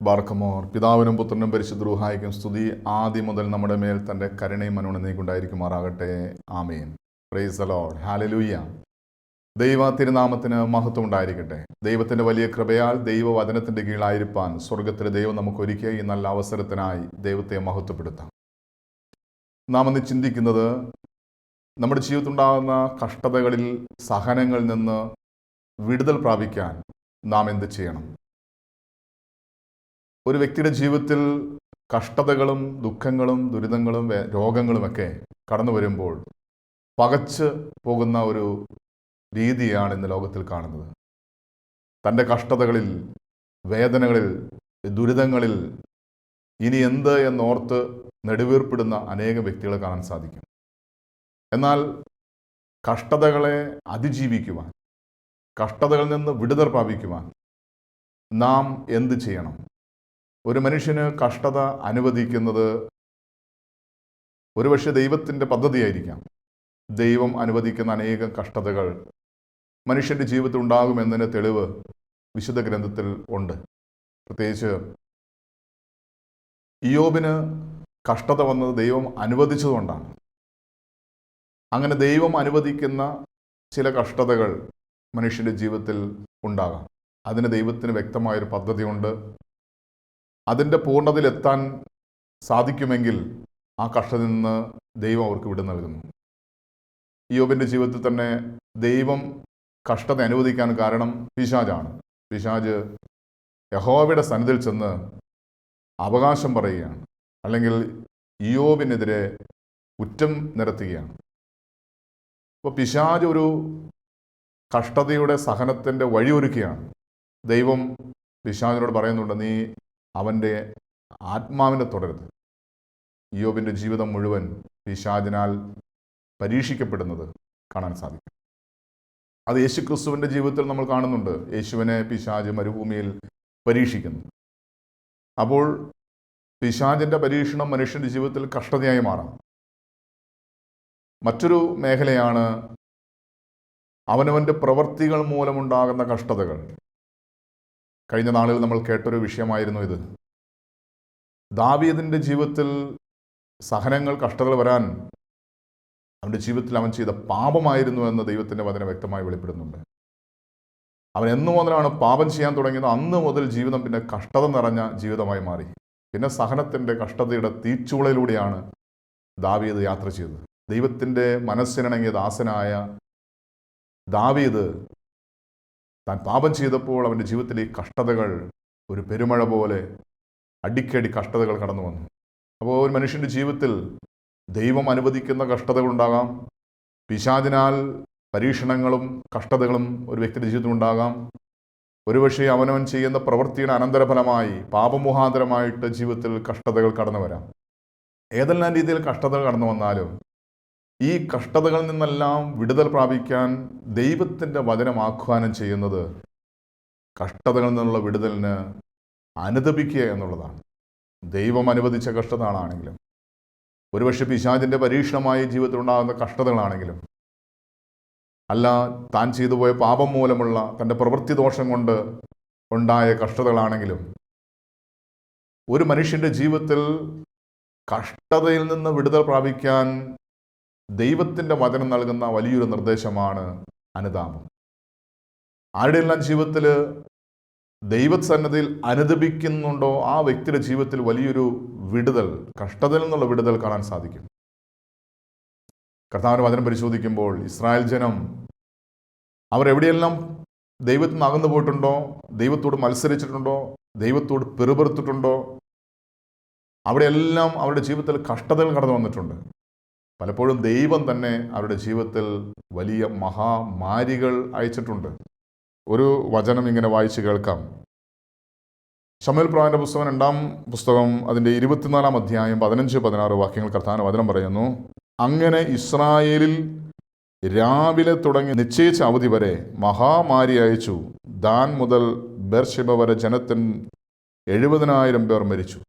ബാർക്കമോർ പിതാവിനും പുത്രനും പരിശുദ്ധ റൂഹായിക്കും സ്തുതി ആദ്യം മുതൽ നമ്മുടെ മേൽ തൻ്റെ കരുണയും മനോണനീക്കുണ്ടായിരിക്കുമാറാകട്ടെ. Amen. Praise the Lord. Hallelujah. ദൈവ തിരുനാമത്തിന് മഹത്വം ഉണ്ടായിരിക്കട്ടെ. ദൈവത്തിൻ്റെ വലിയ കൃപയാൽ ദൈവവചനത്തിൻ്റെ കീഴിലായിരിക്കാൻ സ്വർഗത്തിലെ ദൈവം നമുക്കൊരുക്കിയ ഈ നല്ല അവസരത്തിനായി ദൈവത്തെ മഹത്വപ്പെടുത്താം. നാം ഇന്ന് ചിന്തിക്കുന്നത് നമ്മുടെ ജീവിതത്തിലുണ്ടാകുന്ന കഷ്ടതകളിൽ, സഹനങ്ങളിൽ നിന്ന് വിടുതൽ പ്രാപിക്കാൻ നാം എന്ത് ചെയ്യണം. ഒരു വ്യക്തിയുടെ ജീവിതത്തിൽ കഷ്ടതകളും ദുഃഖങ്ങളും ദുരിതങ്ങളും രോഗങ്ങളുമൊക്കെ കടന്നു വരുമ്പോൾ പകച്ച് പോകുന്ന ഒരു രീതിയാണ് ഇന്ന് ലോകത്തിൽ കാണുന്നത്. തൻ്റെ കഷ്ടതകളിൽ, വേദനകളിൽ, ദുരിതങ്ങളിൽ ഇനി എന്ത് എന്നോർത്ത് നെടുവീർപ്പിടുന്ന അനേകം വ്യക്തികളെ കാണാൻ സാധിക്കും. എന്നാൽ കഷ്ടതകളെ അതിജീവിക്കുവാൻ, കഷ്ടതകളിൽ നിന്ന് വിടുതൽ പ്രാപിക്കുവാൻ നാം എന്ത് ചെയ്യണം? ഒരു മനുഷ്യന് കഷ്ടത അനുവദിക്കുന്നത് ഒരുപക്ഷെ ദൈവത്തിൻ്റെ പദ്ധതിയായിരിക്കാം. ദൈവം അനുവദിക്കുന്ന അനേകം കഷ്ടതകൾ മനുഷ്യൻ്റെ ജീവിതത്തിൽ ഉണ്ടാകുമെന്നതിന് തെളിവ് വിശുദ്ധ ഗ്രന്ഥത്തിൽ ഉണ്ട്. പ്രത്യേകിച്ച് ഇയ്യോബിന് കഷ്ടത വന്നത് ദൈവം അനുവദിച്ചതുകൊണ്ടാണ്. അങ്ങനെ ദൈവം അനുവദിക്കുന്ന ചില കഷ്ടതകൾ മനുഷ്യൻ്റെ ജീവിതത്തിൽ ഉണ്ടാകാം. അതിന് ദൈവത്തിന് വ്യക്തമായൊരു പദ്ധതിയുണ്ട്. അതിൻ്റെ പൂർണ്ണതയിലെത്താൻ സാധിക്കുമെങ്കിൽ ആ കഷ്ടതയിൽ നിന്ന് ദൈവം അവർക്ക് വിട നൽകുന്നു. ഇയ്യോബിൻ്റെ ജീവിതത്തിൽ തന്നെ ദൈവം കഷ്ടത അനുവദിക്കാൻ കാരണം പിശാചാണ്. പിശാച് യഹോവയുടെ സന്നിധിയിൽ ചെന്ന് അവകാശം പറയുകയാണ്, അല്ലെങ്കിൽ ഇയ്യോബിനെതിരെ കുറ്റം നിരത്തുകയാണ്. അപ്പോൾ പിശാച് ഒരു കഷ്ടതയുടെ സഹനത്തിൻ്റെ വഴിയൊരുക്കുകയാണ്. ദൈവം പിശാചിനോട് പറയുന്നുണ്ട്, നീ അവൻ്റെ ആത്മാവിനെ തുടരുത്. ഇയ്യോബിൻ്റെ ജീവിതം മുഴുവൻ പിശാചിനാൽ പരീക്ഷിക്കപ്പെടുന്നത് കാണാൻ സാധിക്കും. അത് യേശുക്രിസ്തുവിൻ്റെ ജീവിതത്തിൽ നമ്മൾ കാണുന്നുണ്ട്. യേശുവിനെ പിശാച് മരുഭൂമിയിൽ പരീക്ഷിക്കുന്നു. അപ്പോൾ പിശാചിൻ്റെ പരീക്ഷണം മനുഷ്യൻ്റെ ജീവിതത്തിൽ കഷ്ടതയായി മാറാം. മറ്റൊരു മേഖലയാണ് അവനവൻ്റെ പ്രവൃത്തികൾ മൂലമുണ്ടാകുന്ന കഷ്ടതകൾ. കഴിഞ്ഞ നാളിൽ നമ്മൾ കേട്ടൊരു വിഷയമായിരുന്നു ഇത്. ദാവീദിൻ്റെ ജീവിതത്തിൽ സഹനങ്ങൾ, കഷ്ടതകൾ വരാൻ അവൻ്റെ ജീവിതത്തിൽ അവൻ ചെയ്ത പാപമായിരുന്നു എന്ന് ദൈവത്തിൻ്റെ വചനം വ്യക്തമായി വെളിപ്പെടുന്നുണ്ട്. അവൻ എന്നു മുതലാണ് പാപം ചെയ്യാൻ തുടങ്ങിയത്, അന്ന് മുതൽ ജീവിതം പിന്നെ കഷ്ടത നിറഞ്ഞ ജീവിതമായി മാറി. പിന്നെ സഹനത്തിൻ്റെ, കഷ്ടതയുടെ തീച്ചൂളയിലൂടെയാണ് ദാവീദ് യാത്ര ചെയ്തത്. ദൈവത്തിൻ്റെ മനസ്സിനിണങ്ങിയ ദാസനായ ദാവീദ് താൻ പാപം ചെയ്തപ്പോൾ അവൻ്റെ ജീവിതത്തിൽ ഈ കഷ്ടതകൾ ഒരു പെരുമഴ പോലെ അടിക്കടി കഷ്ടതകൾ കടന്നു വന്നു. അപ്പോൾ ഒരു മനുഷ്യൻ്റെ ജീവിതത്തിൽ ദൈവം അനുവദിക്കുന്ന കഷ്ടതകളുണ്ടാകാം. പിശാചിനാൽ പരീക്ഷണങ്ങളും കഷ്ടതകളും ഒരു വ്യക്തിയുടെ ജീവിതത്തിൽ ഉണ്ടാകാം. ഒരുപക്ഷെ അവനവൻ ചെയ്യുന്ന പ്രവൃത്തിയുടെ അനന്തരഫലമായി പാപമുഖാന്തരമായിട്ട് ജീവിതത്തിൽ കഷ്ടതകൾ കടന്നു വരാം. ഏതെല്ലാം രീതിയിൽ കഷ്ടതകൾ കടന്നു വന്നാലും ഈ കഷ്ടതകളിൽ നിന്നെല്ലാം വിടുതൽ പ്രാപിക്കാൻ ദൈവത്തിൻ്റെ വചനം ആഹ്വാനം ചെയ്യുന്നത് കഷ്ടതകളിൽ നിന്നുള്ള വിടുതലിന് അനുദപിക്കുക എന്നുള്ളതാണ്. ദൈവം അനുവദിച്ച കഷ്ടതകളാണെങ്കിലും, ഒരുപക്ഷെ പിശാചിൻ്റെ പരീക്ഷണമായി ജീവിതത്തിൽ ഉണ്ടാകുന്ന കഷ്ടതകളാണെങ്കിലും, അല്ല താൻ ചെയ്തു പോയ പാപം മൂലമുള്ള തൻ്റെ പ്രവൃത്തി ദോഷം കൊണ്ട് ഉണ്ടായ കഷ്ടതകളാണെങ്കിലും, ഒരു മനുഷ്യൻ്റെ ജീവിതത്തിൽ കഷ്ടതയിൽ നിന്ന് വിടുതൽ പ്രാപിക്കാൻ ദൈവത്തിൻ്റെ വചനം നൽകുന്ന വലിയൊരു നിർദ്ദേശമാണ് അനുതാപം. ആരുടെയെല്ലാം ജീവിതത്തിൽ ദൈവസന്നിധിയിൽ അനുദപിക്കുന്നുണ്ടോ ആ വ്യക്തിയുടെ ജീവിതത്തിൽ വലിയൊരു വിടുതൽ, കഷ്ടതയിൽ നിന്നുള്ള വിടുതൽ കാണാൻ സാധിക്കും. കർത്താവിൻ്റെ വചനം പരിശോധിക്കുമ്പോൾ ഇസ്രായേൽ ജനം അവരെവിടെയെല്ലാം ദൈവത്തിൽ നിന്ന് അകന്നു പോയിട്ടുണ്ടോ, ദൈവത്തോട് മത്സരിച്ചിട്ടുണ്ടോ, ദൈവത്തോട് പെറുപെറുത്തിട്ടുണ്ടോ, അവിടെയെല്ലാം അവരുടെ ജീവിതത്തിൽ കഷ്ടതകൾ കടന്നു വന്നിട്ടുണ്ട്. പലപ്പോഴും ദൈവം തന്നെ അവരുടെ ജീവിതത്തിൽ വലിയ മഹാമാരികൾ അയച്ചിട്ടുണ്ട്. ഒരു വചനം ഇങ്ങനെ വായിച്ച് കേൾക്കാം. ശമൂവേൽ പ്രവാചകന്റെ പുസ്തകം 2-ാം പുസ്തകം അതിൻ്റെ 24-ാം അധ്യായം 15-16 വാക്യങ്ങൾ കർത്താവിന്റെ വചനം പറയുന്നു. അങ്ങനെ ഇസ്രായേലിൽ രാവിലെ തുടങ്ങി നിശ്ചയിച്ച അവധി വരെ മഹാമാരി അയച്ചു. ദാൻ മുതൽ ബേർശെബ വരെ ജനത്തിന് 70,000 പേർ മരിച്ചു.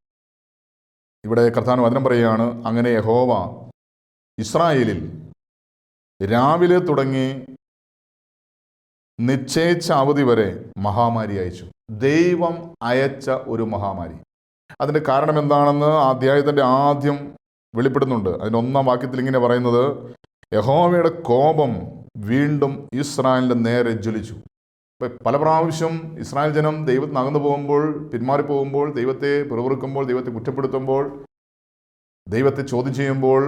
ഇവിടെ കർത്താവിന്റെ വചനം പറയുകയാണ്, അങ്ങനെ യഹോവ ഇസ്രായേലിൽ രാവിലെ തുടങ്ങി നിശ്ചയിച്ച അവധി വരെ മഹാമാരി അയച്ചു. ദൈവം അയച്ച ഒരു മഹാമാരി. അതിൻ്റെ കാരണം എന്താണെന്ന് ആ അധ്യായത്തിൻ്റെ ആദ്യം വെളിപ്പെടുന്നുണ്ട്. അതിൻ്റെ 1-ാം വാക്യത്തിൽ ഇങ്ങനെ പറയുന്നത്, യഹോവയുടെ കോപം വീണ്ടും ഇസ്രായേലിൻ്റെ നേരെ ജ്വലിച്ചു. പല പ്രാവശ്യം ഇസ്രായേൽ ജനം ദൈവത്തിന് അകന്നു പോകുമ്പോൾ, പിന്മാറിപ്പോകുമ്പോൾ, ദൈവത്തെ പിറുപിറുക്കുമ്പോൾ, ദൈവത്തെ കുറ്റപ്പെടുത്തുമ്പോൾ, ദൈവത്തെ ചോദ്യം ചെയ്യുമ്പോൾ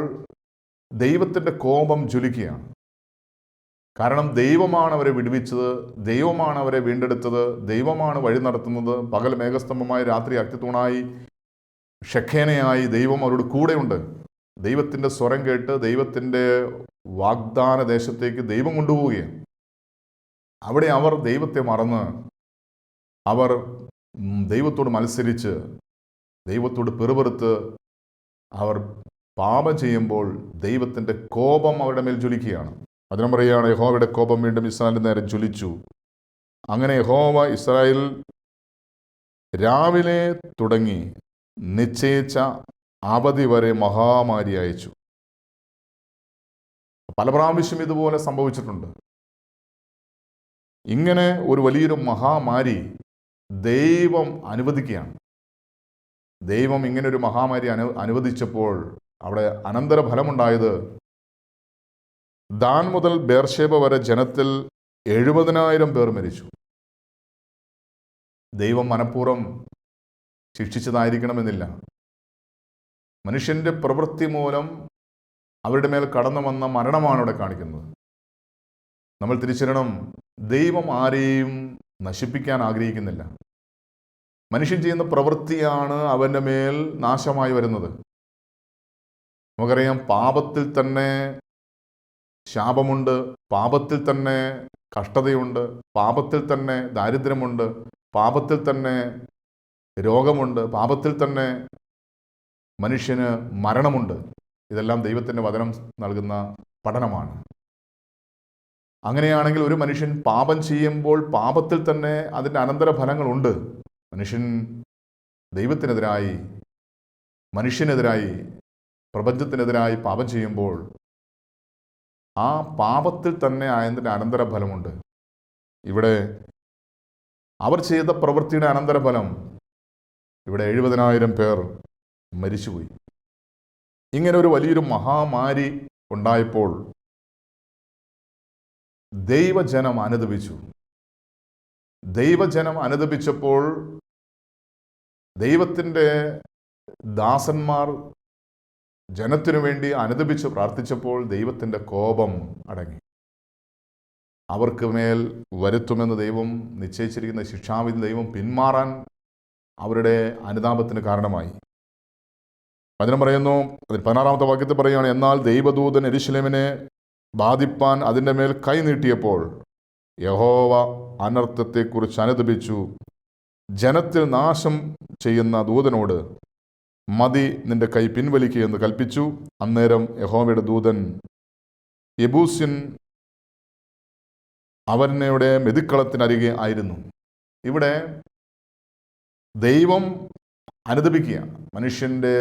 ദൈവത്തിൻ്റെ കോപം ജ്വലിക്കുകയാണ്. കാരണം ദൈവമാണ് അവരെ വിടുവിച്ചത്, ദൈവമാണ് അവരെ വീണ്ടെടുത്തത്, ദൈവമാണ് വഴി നടത്തുന്നത്. പകൽ മേഘസ്തംഭമായി, രാത്രി അഗ്നിത്തൂണായി, ഷെഖേനയായി ദൈവം അവരോട് കൂടെയുണ്ട്. ദൈവത്തിൻ്റെ സ്വരം കേട്ട് ദൈവത്തിൻ്റെ വാഗ്ദാന ദേശത്തേക്ക് ദൈവം കൊണ്ടുപോവുകയാണ്. അവിടെ അവർ ദൈവത്തെ മറന്ന്, അവർ ദൈവത്തോട് മത്സരിച്ച്, ദൈവത്തോട് പിറുപിറുത്ത് അവർ പാപം ചെയ്യുമ്പോൾ ദൈവത്തിൻ്റെ കോപം അവരുടെ മേൽ ജ്വലിക്കുകയാണ്. അതിനും പറയുകയാണ്, യഹോവയുടെ കോപം വീണ്ടും ഇസ്രായേലിൻ്റെ നേരെ ജ്വലിച്ചു. അങ്ങനെ യഹോവ ഇസ്രായേൽ രാവിലെ തുടങ്ങി നിശ്ചയിച്ച അവധി വരെ മഹാമാരി അയച്ചു. പല പ്രാവശ്യം ഇതുപോലെ സംഭവിച്ചിട്ടുണ്ട്. ഇങ്ങനെ ഒരു വലിയൊരു മഹാമാരി ദൈവം അനുവദിക്കുകയാണ്. ദൈവം ഇങ്ങനെ ഒരു മഹാമാരി അനുവദിച്ചപ്പോൾ അവിടെ അനന്തരഫലമുണ്ടായത്, ദാൻ മുതൽ ബേർഷേബ വരെ ജനത്തിൽ 70,000 പേർ മരിച്ചു. ദൈവം മനഃപൂർവ്വം ശിക്ഷിച്ചതായിരിക്കണമെന്നില്ല. മനുഷ്യൻ്റെ പ്രവൃത്തി മൂലം അവരുടെ മേൽ കടന്നു വന്ന മരണമാണ് ഇവിടെ കാണിക്കുന്നത്. നമ്മൾ തിരിച്ചറിയണം, ദൈവം ആരെയും നശിപ്പിക്കാൻ ആഗ്രഹിക്കുന്നില്ല. മനുഷ്യൻ ചെയ്യുന്ന പ്രവൃത്തിയാണ് അവൻ്റെ മേൽ നാശമായി വരുന്നത്. നമുക്കറിയാം, പാപത്തിൽ തന്നെ ശാപമുണ്ട്, പാപത്തിൽ തന്നെ കഷ്ടതയുണ്ട്, പാപത്തിൽ തന്നെ ദാരിദ്ര്യമുണ്ട്, പാപത്തിൽ തന്നെ രോഗമുണ്ട്, പാപത്തിൽ തന്നെ മനുഷ്യന് മരണമുണ്ട്. ഇതെല്ലാം ദൈവത്തിൻ്റെ വചനം നൽകുന്ന പഠനമാണ്. അങ്ങനെയാണെങ്കിൽ ഒരു മനുഷ്യൻ പാപം ചെയ്യുമ്പോൾ പാപത്തിൽ തന്നെ അതിൻ്റെ അനന്തരഫലങ്ങളുണ്ട്. മനുഷ്യൻ ദൈവത്തിനെതിരായി, മനുഷ്യനെതിരായി, പ്രപഞ്ചത്തിനെതിരായി പാപം ചെയ്യുമ്പോൾ ആ പാപത്തിൽ തന്നെ അതിൻ്റെ അനന്തരഫലമുണ്ട്. ഇവിടെ അവർ ചെയ്ത പ്രവൃത്തിയുടെ അനന്തരഫലം, ഇവിടെ 70,000 പേർ മരിച്ചുപോയി. ഇങ്ങനെ ഒരു വലിയൊരു മഹാമാരി ഉണ്ടായപ്പോൾ ദൈവജനം അനുതപിച്ചു. ദൈവജനം അനുതപിച്ചപ്പോൾ ദൈവത്തിൻ്റെ ദാസന്മാർ ജനത്തിനു വേണ്ടി അനുതപിച്ച് പ്രാർത്ഥിച്ചപ്പോൾ ദൈവത്തിൻ്റെ കോപം അടങ്ങി. അവർക്ക് മേൽ വരുത്തുമെന്ന് ദൈവം നിശ്ചയിച്ചിരിക്കുന്ന ശിക്ഷാവിധി ദൈവം പിന്മാറാൻ അവരുടെ അനുതാപത്തിന് കാരണമായി. വചനം പറയുന്നു, 16-ാമത്തെ വാക്യത്തിൽ പറയുകയാണ്, എന്നാൽ ദൈവദൂതൻ യെരൂശലേമിനെ ബാധിപ്പാൻ അതിൻ്റെ മേൽ കൈ നീട്ടിയപ്പോൾ യഹോവ അനർത്ഥത്തെക്കുറിച്ച് അനുതപിച്ചു. ജനത്തിൽ നാശം ചെയ്യുന്ന ദൂതനോട്, മതി, നിന്റെ കൈ പിൻവലിക്കുക എന്ന് കൽപ്പിച്ചു. അന്നേരം യഹോവയുടെ ദൂതൻ യെബൂസ്യൻ അവരുടെ മെതിക്കളത്തിനരികെ ആയിരുന്നു. ഇവിടെ ദൈവം അനുതപിക്കുക. മനുഷ്യൻ്റെ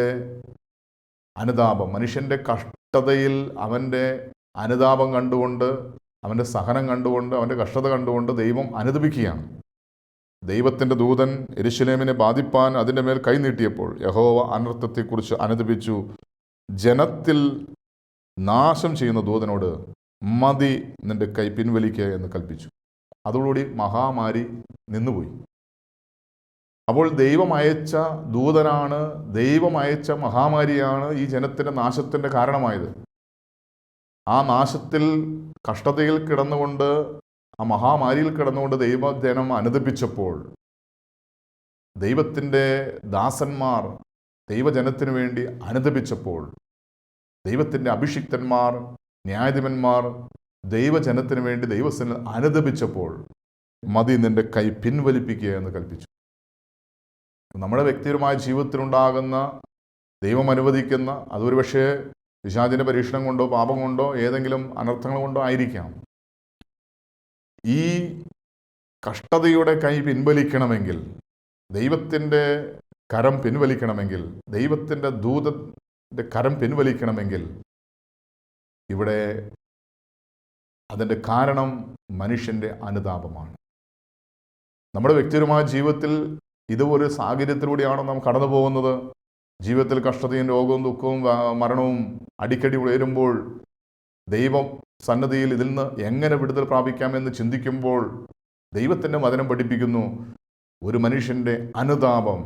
അനുതാപം, മനുഷ്യൻ്റെ കഷ്ടതയിൽ അവൻ്റെ അനുതാപം കണ്ടുകൊണ്ട്, അവൻ്റെ സഹനം കണ്ടുകൊണ്ട്, അവൻ്റെ കഷ്ടത കണ്ടുകൊണ്ട് ദൈവം അനുതപിക്കുകയാണ്. ദൈവത്തിൻ്റെ ദൂതൻ യെരൂശലേമിനെ ബാധിപ്പാൻ അതിൻ്റെ മേൽ കൈ നീട്ടിയപ്പോൾ യഹോവ അനർത്ഥത്തെക്കുറിച്ച് അനുതപിച്ചു. ജനത്തിൽ നാശം ചെയ്യുന്ന ദൂതനോട്, മതി, നിന്റെ കൈ പിൻവലിക്കുക എന്ന് കൽപ്പിച്ചു. അതോടുകൂടി മഹാമാരി നിന്നുപോയി. അപ്പോൾ ദൈവം അയച്ച ദൂതനാണ്, ദൈവം അയച്ച മഹാമാരിയാണ് ഈ ജനത്തിൻ്റെ നാശത്തിൻ്റെ കാരണമായത്. ആ നാശത്തിൽ, കഷ്ടതയിൽ കിടന്നുകൊണ്ട്, ആ മഹാമാരിയിൽ കിടന്നുകൊണ്ട് ദൈവജനം അനുതപിച്ചപ്പോൾ ദൈവത്തിൻ്റെ ദാസന്മാർ ദൈവജനത്തിനു വേണ്ടി അനുതപിച്ചപ്പോൾ, ദൈവത്തിൻ്റെ അഭിഷിക്തന്മാർ, ന്യായാധിപന്മാർ ദൈവജനത്തിനു വേണ്ടി ദൈവസന്നിധിയിൽ അനുതപിച്ചപ്പോൾ, മതി, നിന്റെ കൈ പിൻവലിപ്പിക്കുക എന്ന് കൽപ്പിച്ചു. നമ്മുടെ വ്യക്തിപരമായ ജീവിതത്തിലുണ്ടാകുന്ന, ദൈവം അനുവദിക്കുന്ന, അതൊരു പക്ഷേ പിശാചിൻ്റെ പരീക്ഷണം കൊണ്ടോ പാപം കൊണ്ടോ ഏതെങ്കിലും അനർത്ഥങ്ങൾ കൊണ്ടോ ആയിരിക്കാം. ഈ കഷ്ടതയുടെ കൈ പിൻവലിക്കണമെങ്കിൽ, ദൈവത്തിൻ്റെ കരം പിൻവലിക്കണമെങ്കിൽ, ദൈവത്തിൻ്റെ ദൂതൻ്റെ കരം പിൻവലിക്കണമെങ്കിൽ ഇവിടെ അതിൻ്റെ കാരണം മനുഷ്യൻ്റെ അനുതാപമാണ്. നമ്മുടെ വ്യക്തിപരമായ ജീവിതത്തിൽ ഇതുപോലെ സാഹചര്യത്തിലൂടെയാണ് നാം കടന്നു പോകുന്നത്. ജീവിതത്തിൽ കഷ്ടതയും രോഗവും ദുഃഖവും മരണവും അടിക്കടി ഉയരുമ്പോൾ ദൈവം സന്നദ്ധിയിൽ ഇതിൽ നിന്ന് എങ്ങനെ വിടുതൽ പ്രാപിക്കാമെന്ന് ചിന്തിക്കുമ്പോൾ ദൈവത്തിൻ്റെ വചനം പഠിപ്പിക്കുന്നു, ഒരു മനുഷ്യൻ്റെ അനുതാപം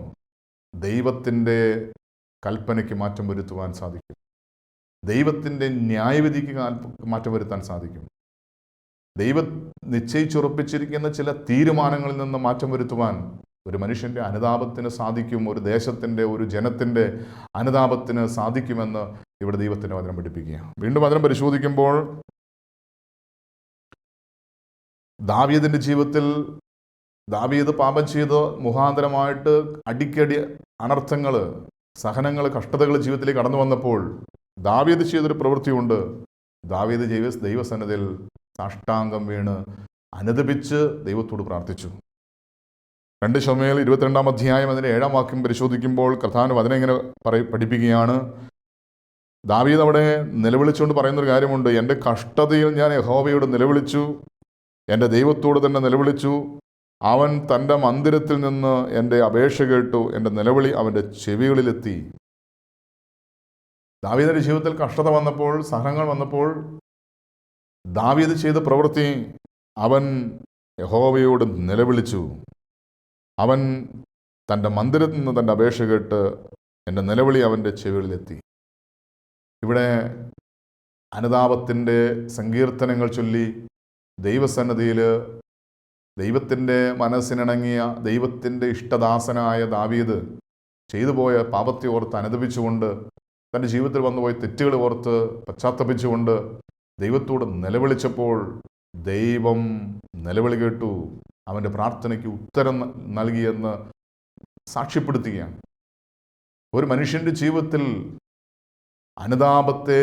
ദൈവത്തിൻ്റെ കൽപ്പനയ്ക്ക് മാറ്റം വരുത്തുവാൻ സാധിക്കും. ദൈവത്തിൻ്റെ ന്യായവിധിക്ക് മാറ്റം വരുത്താൻ സാധിക്കും. ദൈവം നിശ്ചയിച്ചുറപ്പിച്ചിരിക്കുന്ന ചില തീരുമാനങ്ങളിൽ നിന്ന് മാറ്റം വരുത്തുവാൻ ഒരു മനുഷ്യൻ്റെ അനുതാപത്തിന് സാധിക്കും. ഒരു ദേശത്തിൻ്റെ, ഒരു ജനത്തിൻ്റെ അനുതാപത്തിന് സാധിക്കുമെന്ന് ഇവിടെ ദൈവത്തിൻ്റെ വചനം പഠിപ്പിക്കുകയാണ്. വീണ്ടും വചനം പരിശോധിക്കുമ്പോൾ ദാവീദിൻ്റെ ജീവിതത്തിൽ ദാവീദ് പാപം ചെയ്ത് മുഖാന്തരമായിട്ട് അടിക്കടി അനർത്ഥങ്ങൾ, സഹനങ്ങൾ, കഷ്ടതകൾ ജീവിതത്തിലേക്ക് കടന്നു വന്നപ്പോൾ ദാവീദ് ചെയ്തൊരു പ്രവൃത്തിയുണ്ട്. ദാവീദ് ദൈവസന്നിധിയിൽ സാഷ്ടാംഗം വീണ് അനുതപിച്ച് ദൈവത്തോട് പ്രാർത്ഥിച്ചു. 2 ശമൂവേൽ 22 അധ്യായം അതിൻ്റെ 7 വാക്യം പരിശോധിക്കുമ്പോൾ കർത്താവിൻ്റെ വചനം ഇങ്ങനെ പഠിപ്പിക്കുകയാണ്. ദാവീദ് അവിടെ നിലവിളിച്ചുകൊണ്ട് പറയുന്നൊരു കാര്യമുണ്ട്. എൻ്റെ കഷ്ടതയിൽ ഞാൻ യഹോവയോട് നിലവിളിച്ചു, എൻ്റെ ദൈവത്തോട് തന്നെ നിലവിളിച്ചു. അവൻ തൻ്റെ മന്ദിരത്തിൽ നിന്ന് എൻ്റെ അപേക്ഷ കേട്ടു, എൻ്റെ നിലവിളി അവൻ്റെ ചെവികളിലെത്തി. ദാവീദിൻ്റെ ജീവിതത്തിൽ കഷ്ടത വന്നപ്പോൾ, സഹനങ്ങൾ വന്നപ്പോൾ ദാവീദ് ചെയ്ത പ്രവൃത്തി, അവൻ യഹോവയോട് നിലവിളിച്ചു. അവൻ തൻ്റെ മന്ദിരത്തിൽ നിന്ന് തൻ്റെ അപേക്ഷ കേട്ട് എൻ്റെ നിലവിളി അവൻ്റെ ചെവികളിലെത്തി. ഇവിടെ അനുതാപത്തിൻ്റെ സങ്കീർത്തനങ്ങൾ ചൊല്ലി ദൈവസന്നിധിയിൽ ദൈവത്തിൻ്റെ മനസ്സിനിണങ്ങിയ, ദൈവത്തിൻ്റെ ഇഷ്ടദാസനായ ദാവീദ് ചെയ്തു പോയ പാപത്തെ ഓർത്ത് അനുദപിച്ചുകൊണ്ട്, തൻ്റെ ജീവിതത്തിൽ വന്നുപോയ തെറ്റുകൾ ഓർത്ത് പശ്ചാത്തപിച്ചുകൊണ്ട് ദൈവത്തോട് നിലവിളിച്ചപ്പോൾ ദൈവം നിലവിളി കേട്ടു, അവൻ്റെ പ്രാർത്ഥനയ്ക്ക് ഉത്തരം നൽകിയെന്ന് സാക്ഷ്യപ്പെടുത്തുകയാണ്. ഒരു മനുഷ്യൻ്റെ ജീവിതത്തിൽ അനുതാപത്തെ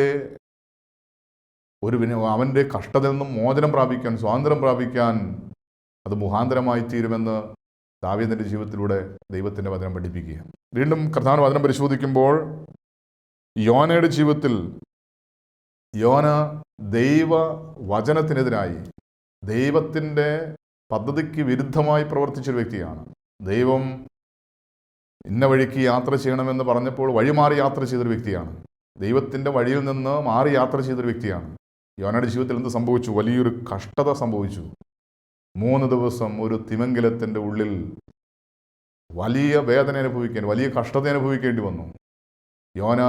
അവൻ്റെ കഷ്ടതയിൽ നിന്നും മോചനം പ്രാപിക്കാൻ, സ്വാതന്ത്ര്യം പ്രാപിക്കാൻ അത് മുഖാന്തരമായി തീരുമെന്ന് ദാവീദിൻ്റെ ജീവിതത്തിലൂടെ ദൈവത്തിൻ്റെ വചനം പഠിപ്പിക്കുക. വീണ്ടും കർത്താവിൻ്റെ വചനം പരിശോധിക്കുമ്പോൾ യോനയുടെ ജീവിതത്തിൽ യോന ദൈവ വചനത്തിനെതിരായി, ദൈവത്തിൻ്റെ പദ്ധതിക്ക് വിരുദ്ധമായി പ്രവർത്തിച്ചൊരു വ്യക്തിയാണ്. ദൈവം ഇന്ന വഴിക്ക് യാത്ര ചെയ്യണമെന്ന് പറഞ്ഞപ്പോൾ വഴിമാറി യാത്ര ചെയ്തൊരു വ്യക്തിയാണ്. ദൈവത്തിൻ്റെ വഴിയിൽ നിന്ന് മാറി യാത്ര ചെയ്തൊരു വ്യക്തിയാണ്. യോനയുടെ ജീവിതത്തിൽ എന്ത് സംഭവിച്ചു? വലിയൊരു കഷ്ടത സംഭവിച്ചു. 3 ദിവസം ഒരു തിമിംഗലത്തിൻ്റെ ഉള്ളിൽ വലിയ വേദന അനുഭവിക്കേണ്ടി, വലിയ കഷ്ടത അനുഭവിക്കേണ്ടി വന്നു. യോന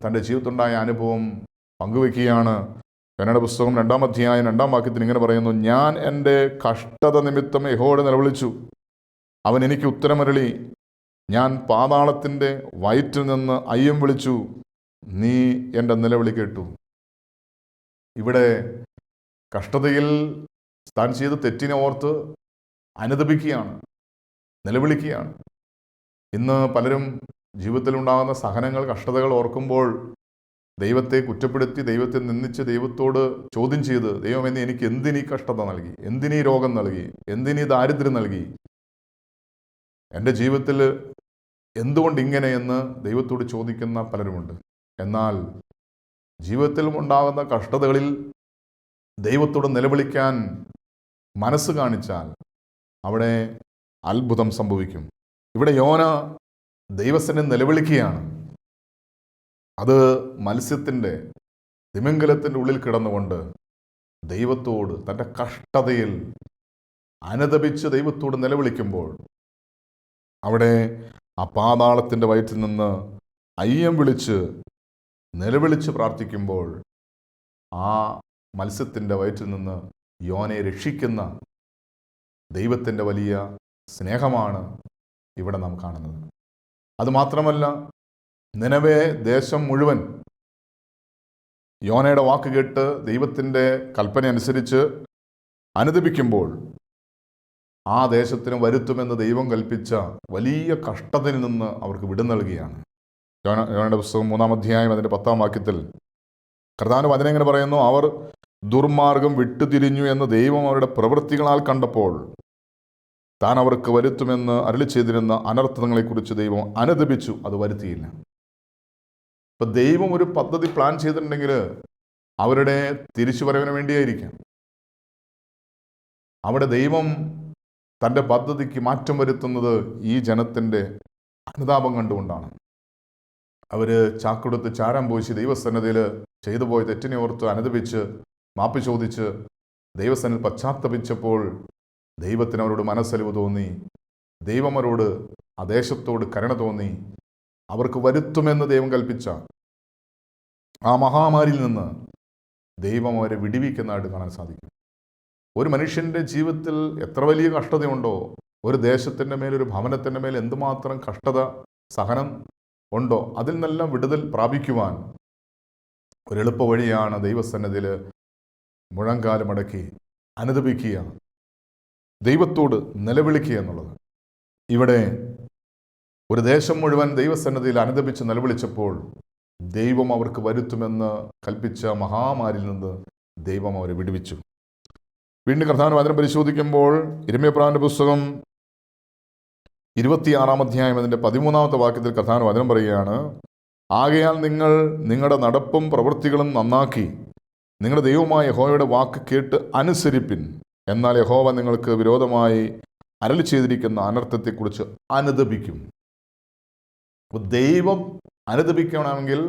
തൻ്റെ ജീവിതത്തിലുണ്ടായ അനുഭവം പങ്കുവെക്കുകയാണ്. യോനയുടെ പുസ്തകം 2 അധ്യായം 2 വാക്യത്തിൽ ഇങ്ങനെ പറയുന്നു, ഞാൻ എൻ്റെ കഷ്ടത നിമിത്തം യഹോവയോട് നിലവിളിച്ചു, അവൻ എനിക്ക് ഉത്തരമരുളി. ഞാൻ പാതാളത്തിൻ്റെ വയറ്റിൽ നിന്ന് അയ്യം വിളിച്ചു, നീ എൻ്റെ നിലവിളി കേട്ടു. ഇവിടെ കഷ്ടതയിൽ താൻ ചെയ്ത തെറ്റിനെ ഓർത്ത് അനുതപിക്കുകയാണ്, നിലവിളിക്കുകയാണ്. ഇന്ന് പലരും ജീവിതത്തിലുണ്ടാകുന്ന സഹനങ്ങൾ, കഷ്ടതകൾ ഓർക്കുമ്പോൾ ദൈവത്തെ കുറ്റപ്പെടുത്തി, ദൈവത്തെ നിന്ദിച്ച്, ദൈവത്തോട് ചോദ്യം ചെയ്ത്, ദൈവം എന്നെ എനിക്ക് എന്തിനീ കഷ്ടത നൽകി, എന്തിനീ രോഗം നൽകി, എന്തിനീ ദാരിദ്ര്യം നൽകി, എൻ്റെ ജീവിതത്തിൽ എന്തുകൊണ്ട് ഇങ്ങനെയെന്ന് ദൈവത്തോട് ചോദിക്കുന്ന പലരുമുണ്ട്. എന്നാൽ ജീവിതത്തിൽ ഉണ്ടാകുന്ന കഷ്ടതകളിൽ ദൈവത്തോട് നിലവിളിക്കാൻ മനസ്സ് കാണിച്ചാൽ അവിടെ അത്ഭുതം സംഭവിക്കും. ഇവിടെ യോന ദൈവസന്നിധിയിൽ നിലവിളിക്കുകയാണ്. അത് മത്സ്യത്തിൻ്റെ, തിമിംഗലത്തിൻ്റെ ഉള്ളിൽ കിടന്നുകൊണ്ട് ദൈവത്തോട് തൻ്റെ കഷ്ടതയിൽ അനുതപിച്ച് ദൈവത്തോട് നിലവിളിക്കുമ്പോൾ അവിടെ ആ പാതാളത്തിൻ്റെ വയറ്റിൽ നിന്ന് അയ്യം വിളിച്ച് നിലവിളിച്ച് പ്രാർത്ഥിക്കുമ്പോൾ ആ മത്സ്യത്തിൻ്റെ വയറ്റിൽ നിന്ന് യോനയെ രക്ഷിക്കുന്ന ദൈവത്തിൻ്റെ വലിയ സ്നേഹമാണ് ഇവിടെ നാം കാണുന്നത്. അതുമാത്രമല്ല, നിനവേ ദേശം മുഴുവൻ യോനയുടെ വാക്ക് കേട്ട് ദൈവത്തിൻ്റെ കൽപ്പന അനുസരിച്ച് അനുദപിക്കുമ്പോൾ ആ ദേശത്തിന് വരുത്തുമെന്ന് ദൈവം കൽപ്പിച്ച വലിയ കഷ്ടതയിൽ നിന്ന് അവർക്ക് വിട നൽകുകയാണ്. യോനയുടെ പുസ്തകം 3 അധ്യായം അതിൻ്റെ 10 വാക്യത്തിൽ കർത്താവിൻ്റെ വചനം ഇങ്ങനെ പറയുന്നു, അവർ ദുർമാർഗം വിട്ടുതിരിഞ്ഞു എന്ന് ദൈവം അവരുടെ പ്രവൃത്തികളാൽ കണ്ടപ്പോൾ താൻ അവർക്ക് വരുത്തുമെന്ന് അരുളി ചെയ്തിരുന്ന അനർത്ഥങ്ങളെക്കുറിച്ച് ദൈവം അനുദപിച്ചു, അത് വരുത്തിയില്ല. ഇപ്പം ദൈവം ഒരു പദ്ധതി പ്ലാൻ ചെയ്തിട്ടുണ്ടെങ്കിൽ അവരുടെ തിരിച്ചുവരവിന് വേണ്ടിയായിരിക്കാം, അവിടെ ദൈവം തൻ്റെ പദ്ധതിക്ക് മാറ്റം വരുത്തുന്നത് ഈ ജനത്തിൻ്റെ അനുതാപം കണ്ടുകൊണ്ടാണ്. അവർ ചാക്കൊടുത്ത് ചാരം പൂശി ദൈവസന്നിധിയിൽ ചെയ്തു പോയ തെറ്റിനെ ഓർത്ത് അനുദപിച്ച് മാപ്പ് ചോദിച്ച് ദൈവസന്നിധിയിൽ പശ്ചാത്തപിച്ചപ്പോൾ ദൈവത്തിന് അവരോട് മനസ്സലിവ് തോന്നി. ദൈവം അവരോട് ആ ദേശത്തോട് കരുണ തോന്നി. അവർക്ക് വരുത്തുമെന്ന് ദൈവം കൽപ്പിച്ച ആ മഹാമാരിയിൽ നിന്ന് ദൈവം അവരെ വിടുവിക്കുന്നതായിട്ട് കാണാൻ സാധിക്കും. ഒരു മനുഷ്യൻ്റെ ജീവിതത്തിൽ എത്ര വലിയ കഷ്ടതയുണ്ടോ, ഒരു ദേശത്തിൻ്റെ മേൽ, ഒരു ഭവനത്തിൻ്റെ മേൽ എന്തുമാത്രം കഷ്ടത, സഹനം ഉണ്ടോ, അതിൽ നിന്നെല്ലാം വിടുതൽ പ്രാപിക്കുവാൻ ഒരു എളുപ്പ വഴിയാണ് ദൈവസന്നിധിയിൽ മുഴങ്കാലമടക്കി അനുദപിക്കുക, ദൈവത്തോട് നിലവിളിക്കുക എന്നുള്ളത്. ഇവിടെ ഒരു ദേശം മുഴുവൻ ദൈവസന്നിധിയിൽ അനുദപിച്ച് നിലവിളിച്ചപ്പോൾ ദൈവം അവർക്ക് വരുത്തുമെന്ന് കൽപ്പിച്ച മഹാമാരിയിൽ നിന്ന് ദൈവം അവരെ വിടുവിച്ചു. വീണ്ടും കർത്താവിന്റെ വചനം പരിശോധിക്കുമ്പോൾ യിരെമ്യാപ്രവാചകന്റെ പുസ്തകം 26-ാം അധ്യായം അതിൻ്റെ 13-ാമത്തെ വാക്യത്തിൽ കർത്താവിന്റെ വചനം പറയുകയാണ്, ആകയാൽ നിങ്ങൾ നിങ്ങളുടെ നടപ്പും പ്രവൃത്തികളും നന്നാക്കി നിങ്ങളുടെ ദൈവമായ യഹോവയുടെ വാക്ക് കേട്ട് അനുസരിപ്പിൻ. എന്നാൽ യഹോവ നിങ്ങൾക്ക് വിരോധമായി അരുളി ചെയ്തിരിക്കുന്ന അനർത്ഥത്തെക്കുറിച്ച് അനുദപിക്കും. അപ്പോൾ ദൈവം അനുദപിക്കണമെങ്കിൽ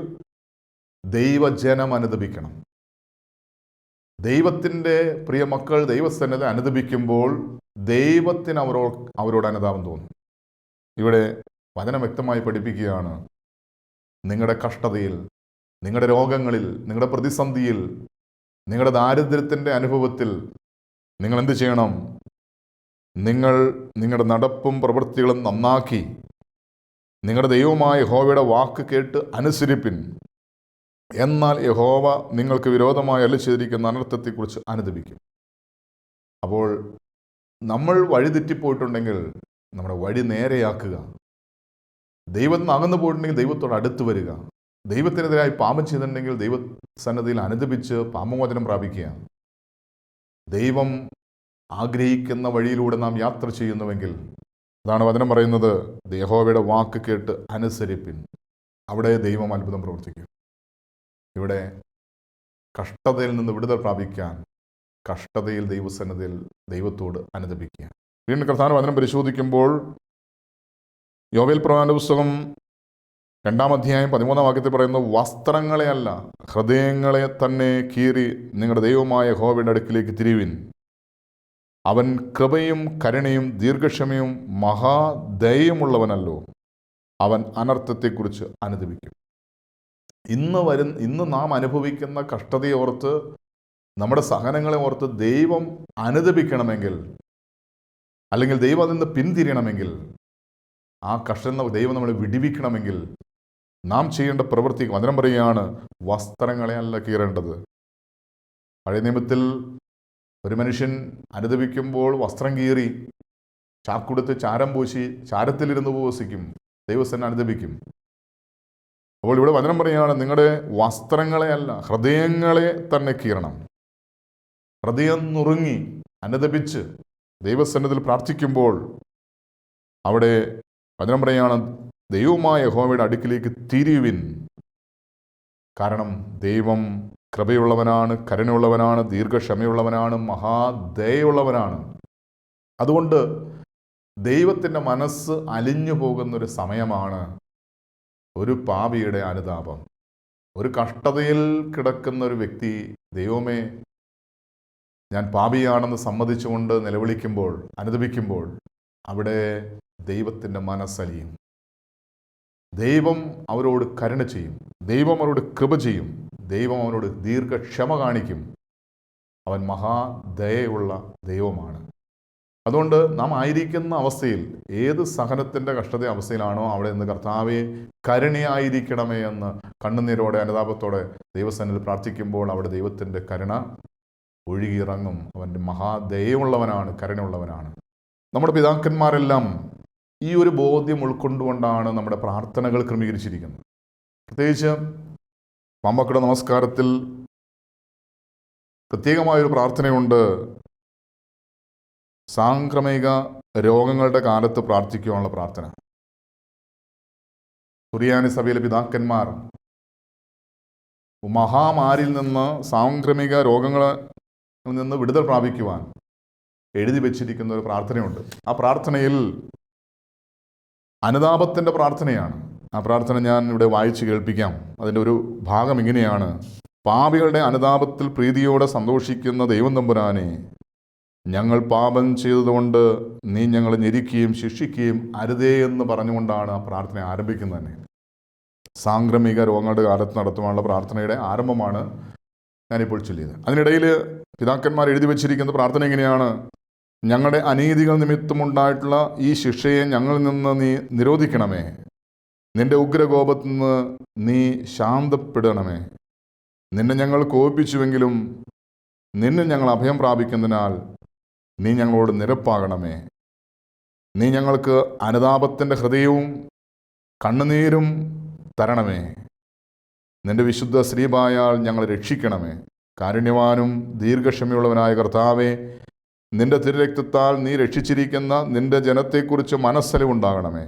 ദൈവജനം അനുദപിക്കണം. ദൈവത്തിൻ്റെ പ്രിയ മക്കൾ ദൈവസന്നിധിയിൽ അനുദപിക്കുമ്പോൾ ദൈവത്തിന് അവരോട് അനുതാപം തോന്നും. ഇവിടെ വചനം വ്യക്തമായി പഠിപ്പിക്കുകയാണ്, നിങ്ങളുടെ കഷ്ടതയിൽ, നിങ്ങളുടെ രോഗങ്ങളിൽ, നിങ്ങളുടെ പ്രതിസന്ധിയിൽ, നിങ്ങളുടെ ദാരിദ്ര്യത്തിൻ്റെ അനുഭവത്തിൽ നിങ്ങൾ എന്ത് ചെയ്യണം? നിങ്ങൾ നിങ്ങളുടെ നടപ്പും പ്രവൃത്തികളും നന്നാക്കി നിങ്ങളുടെ ദൈവമായ യഹോവയുടെ വാക്ക് കേട്ട് അനുസരിപ്പിൻ. എന്നാൽ യഹോവ നിങ്ങൾക്ക് വിരോധമായി അരുളി ചെയ്തിരിക്കുന്ന അനർത്ഥത്തെക്കുറിച്ച് അനുദപിക്കും. അപ്പോൾ നമ്മൾ വഴിതെറ്റിപ്പോയിട്ടുണ്ടെങ്കിൽ നമ്മുടെ വഴി നേരെയാക്കുക. ദൈവത്തിന് അകന്നു പോയിട്ടുണ്ടെങ്കിൽ ദൈവത്തോട് അടുത്ത് വരിക. ദൈവത്തിനെതിരായി പാപം ചെയ്തിട്ടുണ്ടെങ്കിൽ ദൈവസന്നിധിയിൽ അനുദപിച്ച് പാപമോചനം പ്രാപിക്കുക. ദൈവം ആഗ്രഹിക്കുന്ന വഴിയിലൂടെ നാം യാത്ര ചെയ്യുന്നുവെങ്കിൽ, അതാണ് വചനം പറയുന്നത്, യഹോവയുടെ വാക്ക് കേട്ട് അനുസരിപ്പിൻ. അവിടെ ദൈവം അത്ഭുതം പ്രവർത്തിക്കും. ഇവിടെ കഷ്ടതയിൽ നിന്ന് വിടുതൽ പ്രാപിക്കാൻ കഷ്ടതയിൽ ദൈവസന്നിധിയിൽ ദൈവത്തോട് അനുദപിക്കുക. വീണ്ടും കർത്താവിന്റെ വചനം പരിശോധിക്കുമ്പോൾ യോവേൽ പ്രവാചകന്റെ പുസ്തകം 2-ാം അധ്യായം 13-ാം വാക്യത്തിൽ പറയുന്നു, വസ്ത്രങ്ങളെ അല്ല ഹൃദയങ്ങളെ തന്നെ കീറി നിങ്ങളുടെ ദൈവമായ യഹോവയുടെ അടുക്കിലേക്ക് തിരിവിൻ. അവൻ കൃപയും കരുണയും ദീർഘക്ഷമയും മഹാദയമുള്ളവനല്ലോ. അവൻ അനർത്ഥത്തെക്കുറിച്ച് അനുദപിക്കും. ഇന്ന് നാം അനുഭവിക്കുന്ന കഷ്ടതയെ ഓർത്ത്, നമ്മുടെ സഹനങ്ങളെ ഓർത്ത് ദൈവം അനുദപിക്കണമെങ്കിൽ, അല്ലെങ്കിൽ ദൈവം അതിൽ നിന്ന് പിന്തിരിയണമെങ്കിൽ, ആ കഷ്ടം ദൈവം നമ്മളെ വിടുവിക്കണമെങ്കിൽ നാം ചെയ്യേണ്ട പ്രവൃത്തി വചനം പറയുകയാണ്, വസ്ത്രങ്ങളെ അല്ല കീറേണ്ടത്. പഴയ നിയമത്തിൽ ഒരു മനുഷ്യൻ അനുദപിക്കുമ്പോൾ വസ്ത്രം കീറി ചാക്കുടുത്ത് ചാരം പൂശി ചാരത്തിലിരുന്ന് ഉപവസിക്കും, ദൈവസന്നിധിയിൽ അനുദപിക്കും. അപ്പോൾ ഇവിടെ വചനം പറയുകയാണ്, നിങ്ങളുടെ വസ്ത്രങ്ങളെ അല്ല ഹൃദയങ്ങളെ തന്നെ കീറണം. ഹൃദയം നുറുങ്ങി അനുദപിച്ച് ദൈവസന്നിധിയിൽ പ്രാർത്ഥിക്കുമ്പോൾ അവിടെ വചനം പറയുകയാണ്, ദൈവമായ യഹോവയുടെ അടുക്കിലേക്ക് തിരിയുവിൻ. കാരണം ദൈവം കൃപയുള്ളവനാണ്, കരുണയുള്ളവനാണ്, ദീർഘക്ഷമയുള്ളവനാണ്, മഹാദയുള്ളവനാണ്. അതുകൊണ്ട് ദൈവത്തിൻ്റെ മനസ്സ് അലിഞ്ഞു പോകുന്നൊരു സമയമാണ് ഒരു പാപിയുടെ അനുതാപം. ഒരു കഷ്ടതയിൽ കിടക്കുന്ന ഒരു വ്യക്തി, ദൈവമേ ഞാൻ പാപിയാണെന്ന് സമ്മതിച്ചുകൊണ്ട് നിലവിളിക്കുമ്പോൾ, അനുദപിക്കുമ്പോൾ അവിടെ ദൈവത്തിൻ്റെ മനസ്സലിയും. ദൈവം അവരോട് കരുണ ചെയ്യും, ദൈവം അവരോട് കൃപ ചെയ്യും, ദൈവം അവനോട് ദീർഘക്ഷമ കാണിക്കും. അവൻ മഹാദയുള്ള ദൈവമാണ്. അതുകൊണ്ട് നാം ആയിരിക്കുന്ന അവസ്ഥയിൽ, ഏത് സഹനത്തിൻ്റെ കഷ്ടത അവസ്ഥയിലാണോ അവിടെ നിന്ന് കർത്താവെ കരുണയായിരിക്കണമേ എന്ന് കണ്ണുനീരോടെ അനുതാപത്തോടെ ദൈവസന്നിധിയിൽ പ്രാർത്ഥിക്കുമ്പോൾ അവിടെ ദൈവത്തിൻ്റെ കരുണ ഒഴുകിയിറങ്ങും. അവൻ്റെ മഹാദയുള്ളവനാണ്, കരുണയുള്ളവനാണ്. നമ്മുടെ പിതാക്കന്മാരെല്ലാം ഈ ഒരു ബോധ്യം ഉൾക്കൊണ്ടുകൊണ്ടാണ് നമ്മുടെ പ്രാർത്ഥനകൾ ക്രമീകരിച്ചിരിക്കുന്നത്. പ്രത്യേകിച്ച് മമ്മക്കുടെ നമസ്കാരത്തിൽ പ്രത്യേകമായൊരു പ്രാർത്ഥനയുണ്ട്. സാംക്രമിക രോഗങ്ങളുടെ കാലത്ത് പ്രാർത്ഥിക്കുവാനുള്ള പ്രാർത്ഥന. സുറിയാനി സഭയിലെ പിതാക്കന്മാർ മഹാമാരിയിൽ നിന്ന്, സാംക്രമിക രോഗങ്ങളിൽ നിന്ന് വിടുതൽ പ്രാപിക്കുവാൻ എഴുതി വച്ചിരിക്കുന്ന ഒരു പ്രാർത്ഥനയുണ്ട്. ആ പ്രാർത്ഥനയിൽ അനുതാപത്തിൻ്റെ പ്രാർത്ഥനയാണ്. ആ പ്രാർത്ഥന ഞാൻ ഇവിടെ വായിച്ച് കേൾപ്പിക്കാം. അതിൻ്റെ ഒരു ഭാഗം ഇങ്ങനെയാണ്: പാപികളുടെ അനുതാപത്തിൽ പ്രീതിയോടെ സന്തോഷിക്കുന്ന ദൈവം തമ്പുരാനെ, ഞങ്ങൾ പാപം ചെയ്തതുകൊണ്ട് നീ ഞങ്ങളെ ഞെരുക്കുകയും ശിക്ഷിക്കുകയും അരുതേ എന്ന് പറഞ്ഞുകൊണ്ടാണ് ആ പ്രാർത്ഥന ആരംഭിക്കുന്നത് തന്നെ. സാംക്രമിക രോഗങ്ങളുടെ കാലത്ത് നടത്തുവാനുള്ള പ്രാർത്ഥനയുടെ ആരംഭമാണ് ഞാനിപ്പോൾ ചൊല്ലിയത്. അതിനിടയിൽ പിതാക്കന്മാർ എഴുതി വച്ചിരിക്കുന്ന പ്രാർത്ഥന എങ്ങനെയാണ്: ഞങ്ങളുടെ അനീതികൾ നിമിത്തമുണ്ടായിട്ടുള്ള ഈ ശിക്ഷയെ ഞങ്ങളിൽ നിന്ന് നീ നിരോധിക്കണമേ. നിന്റെ ഉഗ്രകോപത്തിൽ നിന്ന് നീ ശാന്തപ്പെടണമേ. നിന്നെ ഞങ്ങൾ കോപിപ്പിച്ചുവെങ്കിലും നിന്നിൽ ഞങ്ങൾ അഭയം പ്രാപിക്കുന്നതിനാൽ നീ ഞങ്ങളോട് നിരപ്പാകണമേ. നീ ഞങ്ങൾക്ക് അനുതാപത്തിൻ്റെ ഹൃദയവും കണ്ണുനീരും തരണമേ. നിന്റെ വിശുദ്ധ ശ്രീബായാൽ ഞങ്ങളെ രക്ഷിക്കണമേ. കാരുണ്യവാനും ദീർഘക്ഷമയുള്ളവനായ കർത്താവേ, നിന്റെ തിരുരക്തത്താൽ നീ രക്ഷിച്ചിരിക്കുന്ന നിന്റെ ജനത്തെക്കുറിച്ച് മനസ്സലിവുണ്ടാകണമേ.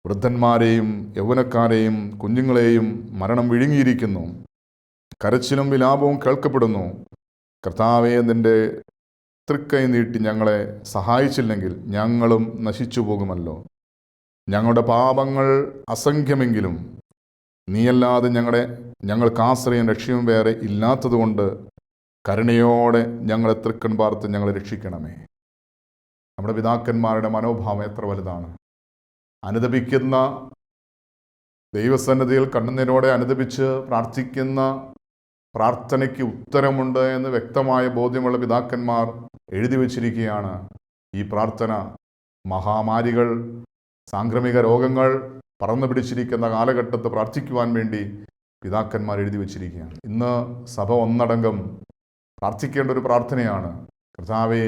വൃദ്ധന്മാരെയും യൗവനക്കാരെയും കുഞ്ഞുങ്ങളെയും മരണം വിഴുങ്ങിയിരിക്കുന്നു. കരച്ചിലും വിലാപവും കേൾക്കപ്പെടുന്നു. കർത്താവേ, നിന്റെ തൃക്കൈ നീട്ടി ഞങ്ങളെ സഹായിച്ചില്ലെങ്കിൽ ഞങ്ങളും നശിച്ചു പോകുമല്ലോ. ഞങ്ങളുടെ പാപങ്ങൾ അസംഖ്യമെങ്കിലും നീയല്ലാതെ ഞങ്ങൾക്ക് ആശ്രയം രക്ഷയും വേറെ ഇല്ലാത്തതുകൊണ്ട് കരുണയോടെ ഞങ്ങളെ തൃക്കൺ പാർത്ത് ഞങ്ങളെ രക്ഷിക്കണമേ. നമ്മുടെ പിതാക്കന്മാരുടെ മനോഭാവം എത്ര വലുതാണ്! അനുതപിക്കുന്ന, ദൈവസന്നിധിയിൽ കണ്ണുനീരോടെ അനുതപിച്ച് പ്രാർത്ഥിക്കുന്ന പ്രാർത്ഥനയ്ക്ക് ഉത്തരമുണ്ട് എന്ന് വ്യക്തമായ ബോധ്യമുള്ള പിതാക്കന്മാർ എഴുതി വച്ചിരിക്കുകയാണ്. ഈ പ്രാർത്ഥന മഹാമാരികൾ, സാംക്രമിക രോഗങ്ങൾ പറന്നു പിടിച്ചിരിക്കുന്ന കാലഘട്ടത്ത് പ്രാർത്ഥിക്കുവാൻ വേണ്ടി പിതാക്കന്മാർ എഴുതി വച്ചിരിക്കുകയാണ്. ഇന്ന് സഭ ഒന്നടങ്കം പ്രാർത്ഥിക്കേണ്ട ഒരു പ്രാർത്ഥനയാണ്: കർത്താവേ,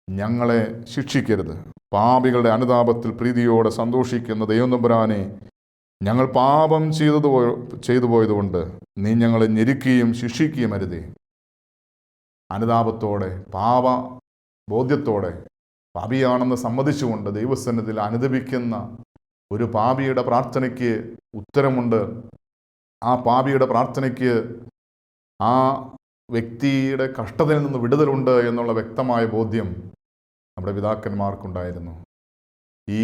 ഞങ്ങളെ ശിക്ഷിക്കരുത്. പാപികളുടെ അനുതാപത്തിൽ പ്രീതിയോടെ സന്തോഷിക്കുന്ന ദൈവം തമ്പുരാനെ, ഞങ്ങൾ പാപം ചെയ്തു പോയതുകൊണ്ട് നീ ഞങ്ങളെ ഞെരുക്കുകയും ശിക്ഷിക്കുകയും അരുതേ. അനുതാപത്തോടെ, ബോധ്യത്തോടെ, പാപിയാണെന്ന് സമ്മതിച്ചുകൊണ്ട് ദൈവസന്നിധിയിൽ അനുദപിക്കുന്ന ഒരു പാപിയുടെ പ്രാർത്ഥനയ്ക്ക് ഉത്തരമുണ്ട്. ആ പാപിയുടെ പ്രാർത്ഥനയ്ക്ക് ആ വ്യക്തിയുടെ കഷ്ടതയിൽ നിന്ന് വിടുതലുണ്ട് എന്നുള്ള വ്യക്തമായ ബോധ്യം നമ്മുടെ പിതാക്കന്മാർക്കുണ്ടായിരുന്നു. ഈ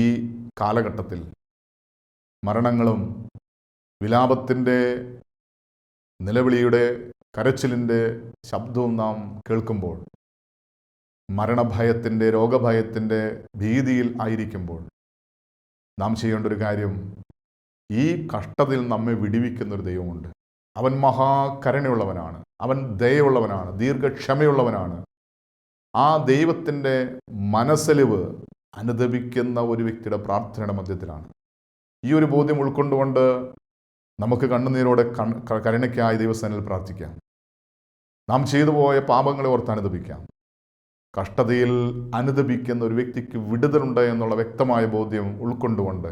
കാലഘട്ടത്തിൽ മരണങ്ങളും വിലാപത്തിൻ്റെ, നിലവിളിയുടെ, കരച്ചിലിൻ്റെ ശബ്ദവും നാം കേൾക്കുമ്പോൾ, മരണഭയത്തിൻ്റെ, രോഗഭയത്തിൻ്റെ ഭീതിയിൽ ആയിരിക്കുമ്പോൾ നാം ചെയ്യേണ്ട ഒരു കാര്യം, ഈ കഷ്ടതയിൽ നമ്മെ വിടുവിക്കുന്നൊരു ദൈവമുണ്ട്. അവൻ മഹാകരുണയുള്ളവനാണ്, അവൻ ദയയുള്ളവനാണ്, ദീർഘക്ഷമയുള്ളവനാണ്. ആ ദൈവത്തിൻ്റെ മനസ്സലിവ് അനുദപിക്കുന്ന ഒരു വ്യക്തിയുടെ പ്രാർത്ഥനയുടെ മധ്യത്തിലാണ്. ഈ ഒരു ബോധ്യം ഉൾക്കൊണ്ടുകൊണ്ട് നമുക്ക് കണ്ണുനീരോടെ കരുണയ്ക്കായി ദൈവസന്നിധിയിൽ പ്രാർത്ഥിക്കാം. നാം ചെയ്തു പോയ പാപങ്ങളെ ഓർത്ത് അനുദപിക്കാം. കഷ്ടതയിൽ അനുദപിക്കുന്ന ഒരു വ്യക്തിക്ക് വിടുതലുണ്ട് എന്നുള്ള വ്യക്തമായ ബോധ്യം ഉൾക്കൊണ്ടുകൊണ്ട്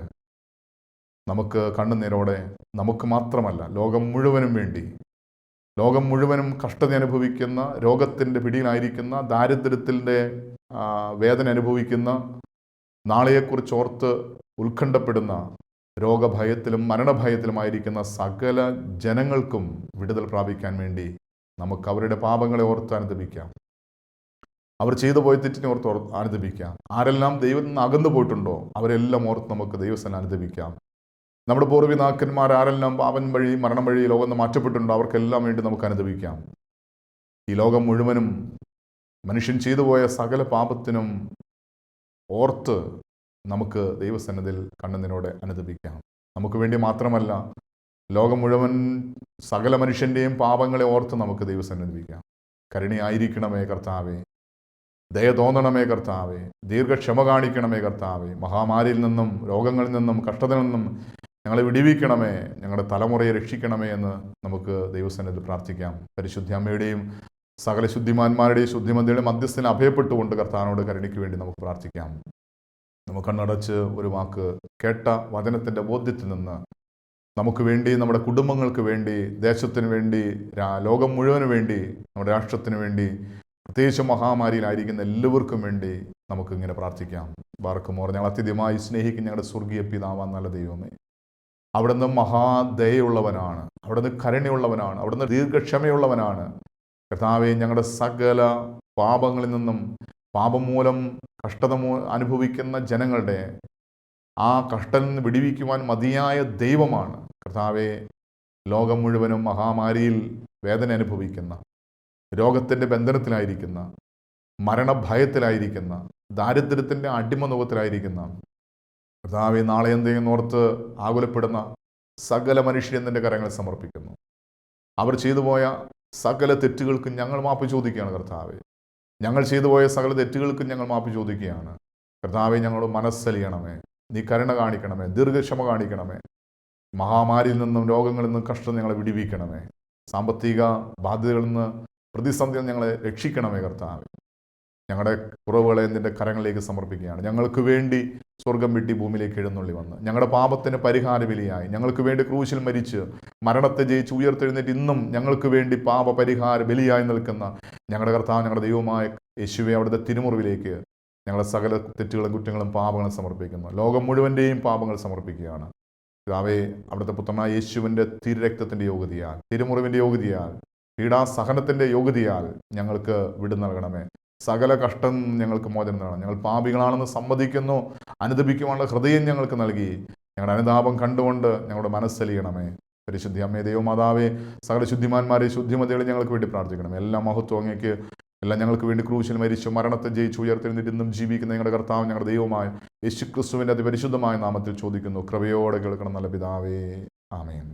നമുക്ക് കണ്ണുനീരോടെ, നമുക്ക് മാത്രമല്ല ലോകം മുഴുവനും കഷ്ടത അനുഭവിക്കുന്ന, രോഗത്തിൻ്റെ പിടിയിലായിരിക്കുന്ന, ദാരിദ്ര്യത്തിൻ്റെ വേദന അനുഭവിക്കുന്ന, നാളെയെക്കുറിച്ച് ഓർത്ത് ഉത്കണ്ഠപ്പെടുന്ന, രോഗഭയത്തിലും മരണഭയത്തിലുമായിരിക്കുന്ന സകല ജനങ്ങൾക്കും വിടുതൽ പ്രാപിക്കാൻ വേണ്ടി നമുക്ക് അവരുടെ പാപങ്ങളെ ഓർത്ത് അനുദപിക്കാം. അവർ ചെയ്തു പോയ തെറ്റിനെ ഓർത്ത് അനുദപിക്കാം. ആരെല്ലാം ദൈവത്തിൽ നിന്ന് അകന്നു പോയിട്ടുണ്ടോ അവരെല്ലാം ഓർത്ത് നമുക്ക് ദൈവസന്നിധിയിൽ അനുദപിക്കാം. നമ്മുടെ പൂർവ്വപിതാക്കന്മാർ ആരെല്ലാം പാപം വഴി, മരണം വഴി ലോകം നിന്ന് മാറ്റപ്പെട്ടിട്ടുണ്ടോ അവർക്കെല്ലാം വേണ്ടി നമുക്ക് അനുദപിക്കാം. ഈ ലോകം മുഴുവനും മനുഷ്യൻ ചെയ്തു പോയ സകല പാപത്തിനും ഓർത്ത് നമുക്ക് ദൈവസന്നിധിയിൽ കണ്ണുനീരോടെ അനുദപിക്കാം. നമുക്ക് വേണ്ടി മാത്രമല്ല, ലോകം മുഴുവൻ സകല മനുഷ്യൻ്റെയും പാപങ്ങളെ ഓർത്ത് നമുക്ക് ദൈവസന്നിധിക്കാം. കരുണയായിരിക്കണമേ കർത്താവേ, ദയ തോന്നണമേ കർത്താവേ, ദീർഘക്ഷമ കാണിക്കണമേ കർത്താവേ, മഹാമാരിയിൽ നിന്നും, രോഗങ്ങളിൽ നിന്നും, കഷ്ടതയിൽ നിന്നും ഞങ്ങളെ വിടുവിക്കണമേ, ഞങ്ങളുടെ തലമുറയെ രക്ഷിക്കണമേ എന്ന് നമുക്ക് ദൈവസന്നിധിയിൽ പ്രാർത്ഥിക്കാം. പരിശുദ്ധ അമ്മയുടെയും സകല ശുദ്ധിമാന്മാരുടെയും ശുദ്ധിമതിയുടെ മധ്യസ്ഥന് അഭയപ്പെട്ടുകൊണ്ട് കർത്താവിനോട് കരുണയ്ക്ക് വേണ്ടി നമുക്ക് പ്രാർത്ഥിക്കാം. നമുക്ക് കണ്ണടച്ച് ഒരു വാക്ക് കേട്ട വചനത്തിൻ്റെ ബോധ്യത്തിൽ നിന്ന് നമുക്ക് വേണ്ടി, നമ്മുടെ കുടുംബങ്ങൾക്ക് വേണ്ടി, ദേശത്തിന് വേണ്ടി, ലോകം മുഴുവന് വേണ്ടി, നമ്മുടെ രാഷ്ട്രത്തിന് വേണ്ടി, പ്രത്യേകിച്ച് മഹാമാരിയിലായിരിക്കുന്ന എല്ലാവർക്കും വേണ്ടി നമുക്കിങ്ങനെ പ്രാർത്ഥിക്കാം. ബാർക്കുമോർ, ഞങ്ങൾ അത്യധികമായി സ്നേഹിക്കുന്ന ഞങ്ങളുടെ സ്വർഗീയ പിതാവാൻ നല്ല ദൈവമേ, അവിടുന്ന് മഹാദയുള്ളവനാണ്, അവിടുന്ന് കരുണയുള്ളവനാണ്, അവിടുന്ന് ദീർഘക്ഷമയുള്ളവനാണ്. കർത്താവേ, ഞങ്ങളുടെ സകല പാപങ്ങളിൽ നിന്നും പാപം മൂലം കഷ്ടത അനുഭവിക്കുന്ന ജനങ്ങളുടെ ആ കഷ്ടത്തിൽ നിന്ന് വിടുവിക്കുവാൻ മതിയായ ദൈവമാണ്. കർത്താവെ, ലോകം മുഴുവനും മഹാമാരിയിൽ വേദന അനുഭവിക്കുന്ന, രോഗത്തിൻ്റെ ബന്ധനത്തിലായിരിക്കുന്ന, മരണഭയത്തിലായിരിക്കുന്ന, ദാരിദ്ര്യത്തിൻ്റെ അടിമനുഖത്തിലായിരിക്കുന്ന, കർത്താവെ, നാളെ എന്തെങ്കിലും ഓർത്ത് ആകുലപ്പെടുന്ന സകല മനുഷ്യരെ നിന്റെ കരങ്ങളിൽ സമർപ്പിക്കുന്നു. അവർ ചെയ്തുപോയ സകല തെറ്റുകൾക്കും ഞങ്ങൾ മാപ്പ് ചോദിക്കുകയാണ്. കർത്താവെ, ഞങ്ങൾ ചെയ്തുപോയ സകല തെറ്റുകൾക്കും ഞങ്ങൾ മാപ്പ് ചോദിക്കുകയാണ്. കർത്താവെ, ഞങ്ങളോട് മനസ്സലിയണമേ, നീ കരുണ കാണിക്കണമേ, ദീർഘക്ഷമ കാണിക്കണമേ. മഹാമാരിയിൽ നിന്നും രോഗങ്ങളിൽ നിന്നും കഷ്ടം ഞങ്ങളെ വിടിവിക്കണമേ. സാമ്പത്തിക ബാധ്യതകളിൽ നിന്ന് പ്രതിസന്ധിയിൽ ഞങ്ങളെ രക്ഷിക്കണമേ. കർത്താവെ, ഞങ്ങളുടെ കുറവുകളെ നിന്റെ കരങ്ങളിലേക്ക് സമർപ്പിക്കുകയാണ്. ഞങ്ങൾക്ക് വേണ്ടി സ്വർഗം വിട്ടി ഭൂമിയിലേക്ക് എഴുന്നള്ളി വന്ന് ഞങ്ങളുടെ പാപത്തിന് പരിഹാര ബലിയായി ഞങ്ങൾക്ക് വേണ്ടി ക്രൂശിൽ മരിച്ച് മരണത്തെ ജയിച്ച് ഉയർത്തെഴുന്നേറ്റ് ഇന്നും ഞങ്ങൾക്ക് വേണ്ടി പാപ പരിഹാര ബലിയായി നിൽക്കുന്ന ഞങ്ങളുടെ കർത്താവ്, ഞങ്ങളുടെ ദൈവമായ യേശുവെ, അവിടുത്തെ തിരുമുറിവിലേക്ക് ഞങ്ങളുടെ സകല തെറ്റുകളും കുറ്റങ്ങളും പാപങ്ങളും സമർപ്പിക്കുന്നു. ലോകം മുഴുവൻ്റെയും പാപങ്ങൾ സമർപ്പിക്കുകയാണ്. കർത്താവേ, അവിടുത്തെ പുത്രനായ യേശുവിൻ്റെ തിരുരക്തത്തിൻ്റെ യോഗ്യതയാൽ, തിരുമുറിവിൻ്റെ യോഗ്യതയാൽ, പീഡാസഹനത്തിൻ്റെ യോഗ്യതയാൽ ഞങ്ങൾക്ക് വിടു നൽകണമേ. സകല കഷ്ടം ഞങ്ങൾക്ക് മോചനം നൽകണം. ഞങ്ങൾ പാപികളാണെന്ന് സമ്മതിക്കുന്നു. അനുദപിക്കുവാനുള്ള ഹൃദയം ഞങ്ങൾക്ക് നൽകി ഞങ്ങളുടെ അനുതാപം കണ്ടുകൊണ്ട് ഞങ്ങളുടെ മനസ്സലിയണമേ. പരിശുദ്ധി അമ്മേ, ദൈവമാതാവേ, സകല ശുദ്ധിമാന്മാരെ, ശുദ്ധിമതികളെ ഞങ്ങൾക്ക് വേണ്ടി പ്രാർത്ഥിക്കണമേ. എല്ലാ മഹത്വം അങ്ങേക്ക്. എല്ലാം ഞങ്ങൾക്ക് വേണ്ടി ക്രൂശിൽ മരിച്ചു മരണത്തെ ജയിച്ചു ഉയർത്തെഴുന്നേറ്റ് ഇന്നും ജീവിക്കുന്ന ഞങ്ങളുടെ കർത്താവ്, ഞങ്ങളുടെ ദൈവമായ യേശുക്രിസ്തുവിൻ്റെ അതിപരിശുദ്ധമായ നാമത്തിൽ ചോദിക്കുന്നു. കൃപയോടെ കേൾക്കണം നല്ല പിതാവേ. ആമേൻ.